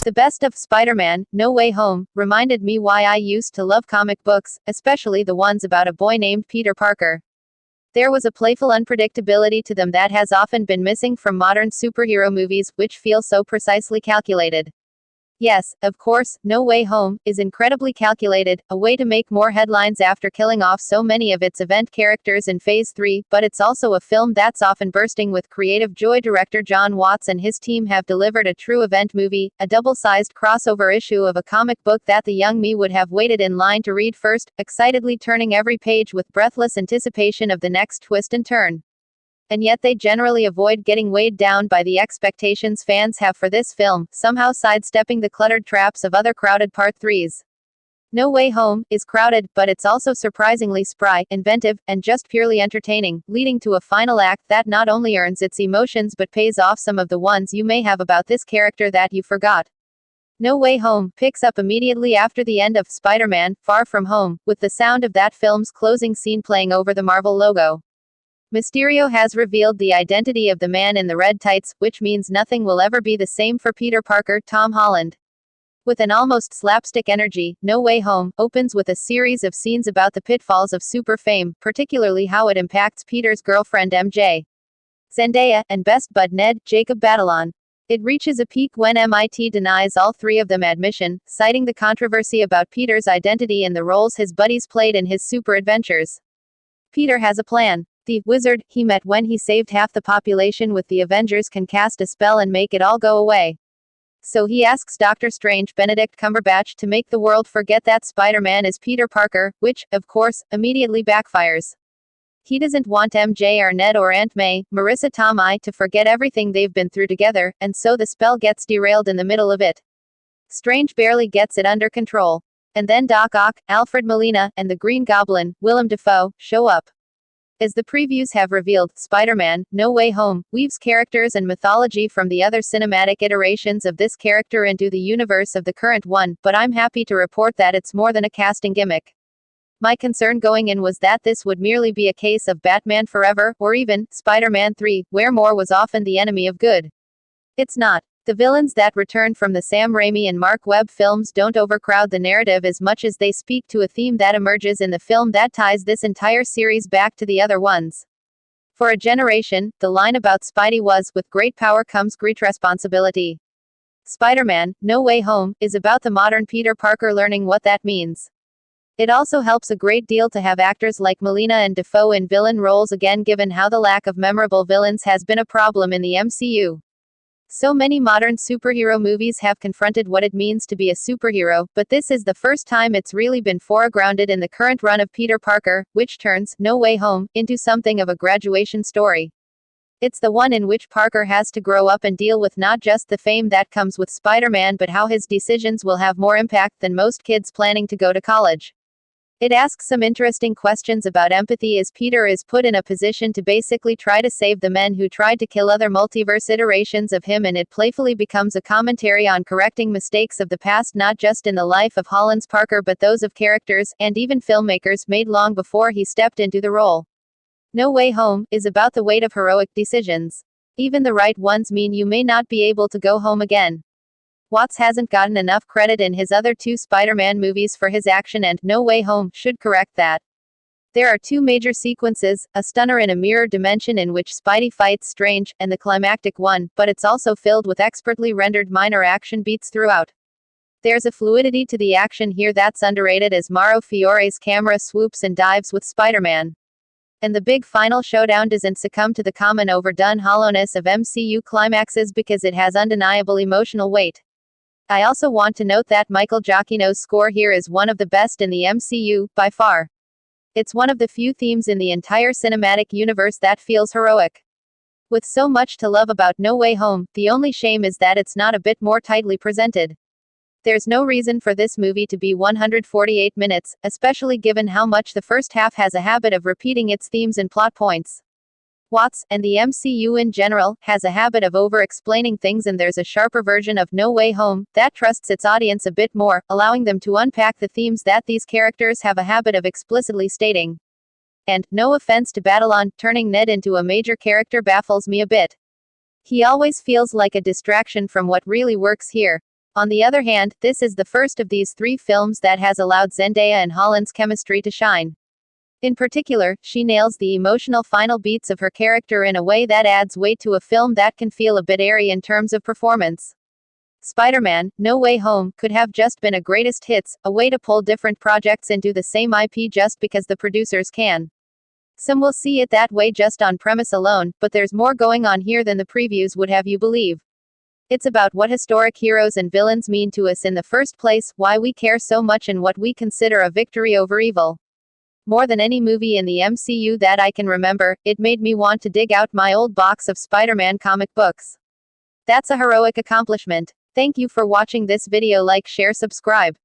The best of Spider-Man: No Way Home reminded me why I used to love comic books, especially the ones about a boy named Peter Parker. There was a playful unpredictability to them that has often been missing from modern superhero movies, which feel so precisely calculated. Yes, of course, No Way Home is incredibly calculated, a way to make more headlines after killing off so many of its event characters in Phase 3, but it's also a film that's often bursting with creative joy. Director Jon Watts and his team have delivered a true event movie, a double-sized crossover issue of a comic book that the young me would have waited in line to read first, excitedly turning every page with breathless anticipation of the next twist and turn. And yet they generally avoid getting weighed down by the expectations fans have for this film, somehow sidestepping the cluttered traps of other crowded Part 3s. No Way Home is crowded, but it's also surprisingly spry, inventive, and just purely entertaining, leading to a final act that not only earns its emotions but pays off some of the ones you may have about this character that you forgot. No Way Home picks up immediately after the end of Spider-Man: Far From Home, with the sound of that film's closing scene playing over the Marvel logo. Mysterio has revealed the identity of the man in the red tights, which means nothing will ever be the same for Peter Parker, Tom Holland. With an almost slapstick energy, No Way Home opens with a series of scenes about the pitfalls of super fame, particularly how it impacts Peter's girlfriend MJ, Zendaya, and best bud Ned, Jacob Batalon. It reaches a peak when MIT denies all three of them admission, citing the controversy about Peter's identity and the roles his buddies played in his super adventures. Peter has a plan. The wizard he met when he saved half the population with the Avengers can cast a spell and make it all go away. So he asks Doctor Strange, Benedict Cumberbatch, to make the world forget that Spider-Man is Peter Parker, which, of course, immediately backfires. He doesn't want MJ or Ned or Aunt May, Marissa Tomei, to forget everything they've been through together, and so the spell gets derailed in the middle of it. Strange barely gets it under control. And then Doc Ock, Alfred Molina, and the Green Goblin, Willem Dafoe, show up. As the previews have revealed, Spider-Man: No Way Home weaves characters and mythology from the other cinematic iterations of this character into the universe of the current one, but I'm happy to report that it's more than a casting gimmick. My concern going in was that this would merely be a case of Batman Forever, or even Spider-Man 3, where more was often the enemy of good. It's not. The villains that return from the Sam Raimi and Mark Webb films don't overcrowd the narrative as much as they speak to a theme that emerges in the film that ties this entire series back to the other ones. For a generation, the line about Spidey was, "With great power comes great responsibility." Spider-Man: No Way Home is about the modern Peter Parker learning what that means. It also helps a great deal to have actors like Molina and Dafoe in villain roles again, given how the lack of memorable villains has been a problem in the MCU. So many modern superhero movies have confronted what it means to be a superhero, but this is the first time it's really been foregrounded in the current run of Peter Parker, which turns No Way Home into something of a graduation story. It's the one in which Parker has to grow up and deal with not just the fame that comes with Spider-Man, but how his decisions will have more impact than most kids planning to go to college. It asks some interesting questions about empathy as Peter is put in a position to basically try to save the men who tried to kill other multiverse iterations of him, and it playfully becomes a commentary on correcting mistakes of the past, not just in the life of Holland's Parker but those of characters, and even filmmakers, made long before he stepped into the role. No Way Home is about the weight of heroic decisions. Even the right ones mean you may not be able to go home again. Watts hasn't gotten enough credit in his other two Spider-Man movies for his action, and No Way Home should correct that. There are two major sequences, a stunner in a mirror dimension in which Spidey fights Strange, and the climactic one, but it's also filled with expertly rendered minor action beats throughout. There's a fluidity to the action here that's underrated as Mauro Fiore's camera swoops and dives with Spider-Man. And the big final showdown doesn't succumb to the common overdone hollowness of MCU climaxes because it has undeniable emotional weight. I also want to note that Michael Giacchino's score here is one of the best in the MCU, by far. It's one of the few themes in the entire cinematic universe that feels heroic. With so much to love about No Way Home, the only shame is that it's not a bit more tightly presented. There's no reason for this movie to be 148 minutes, especially given how much the first half has a habit of repeating its themes and plot points. Watts, and the MCU in general, has a habit of over-explaining things, and there's a sharper version of No Way Home that trusts its audience a bit more, allowing them to unpack the themes that these characters have a habit of explicitly stating. And, no offense to Batalon, turning Ned into a major character baffles me a bit. He always feels like a distraction from what really works here. On the other hand, this is the first of these three films that has allowed Zendaya and Holland's chemistry to shine. In particular, she nails the emotional final beats of her character in a way that adds weight to a film that can feel a bit airy in terms of performance. Spider-Man: No Way Home could have just been a greatest hits, a way to pull different projects into the same IP just because the producers can. Some will see it that way just on premise alone, but there's more going on here than the previews would have you believe. It's about what historic heroes and villains mean to us in the first place, why we care so much, and what we consider a victory over evil. More than any movie in the MCU that I can remember, it made me want to dig out my old box of Spider-Man comic books. That's a heroic accomplishment. Thank you for watching this video. Like, share, subscribe.